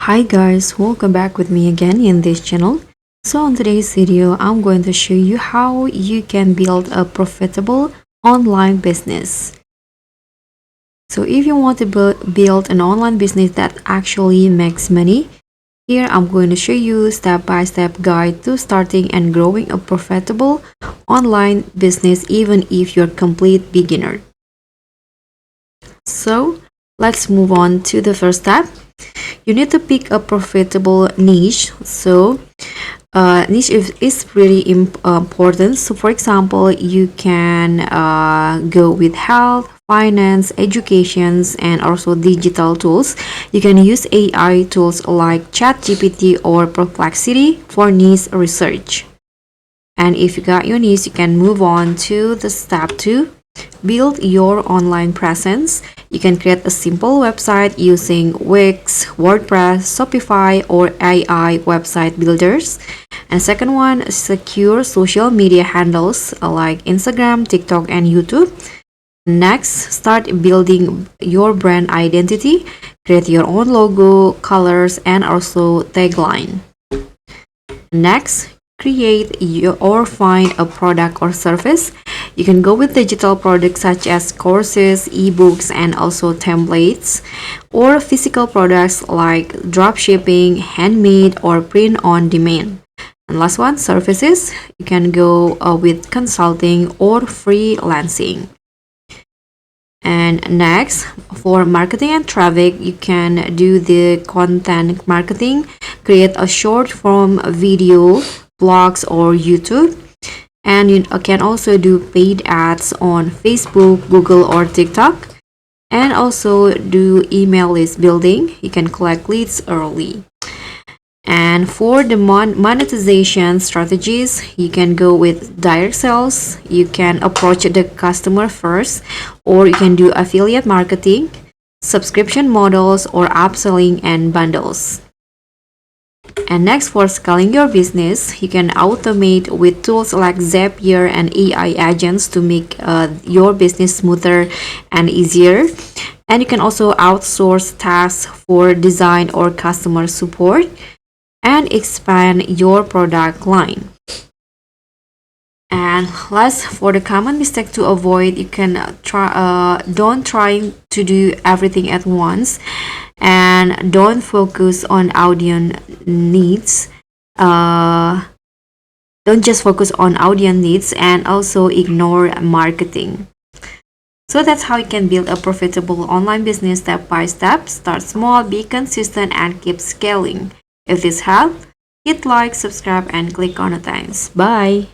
Hi guys, welcome back with me again in this channel. So on today's video, I'm going to show you how you can build a profitable online business. So if you want to build an online business that actually makes money, here I'm going to show you step-by-step guide to starting and growing a profitable online business even if you're a complete beginner. So let's move on to the first step. You need to pick a profitable niche. So niche is pretty important. So for example, you can go with health, finance, educations, and also digital tools. You can use AI tools like ChatGPT or Perplexity for niche research. And if you got your niche, you can move on to the step 2. Build your online presence. You can create a simple website using Wix, WordPress, Shopify, or AI website builders. And second one, secure social media handles like Instagram, TikTok, and YouTube. Next, start building your brand identity. Create your own logo, colors, and also tagline. Next, create or find a product or service. You can go with digital products such as courses, ebooks, and also templates, or physical products like dropshipping, handmade, or print on demand. And last one, services. You can go with consulting or freelancing. And next, for marketing and traffic, you can do the content marketing, create a short form video, blogs, or YouTube. And you can also do paid ads on Facebook, Google, or TikTok. And also do email list building. You can collect leads early. And for the monetization strategies, you can go with direct sales. You can approach the customer first, or you can do affiliate marketing, subscription models, or upselling and bundles. And next, for scaling your business, you can automate with tools like Zapier and AI agents to make your business smoother and easier. And you can also outsource tasks for design or customer support and expand your product line. And last, for the common mistake to avoid, you can don't try to do everything at once, and don't focus on audience needs. Don't just focus on audience needs, and also ignore marketing. So that's how you can build a profitable online business step by step. Start small, be consistent, and keep scaling. If this helped, hit like, subscribe, and click on the thanks. Bye.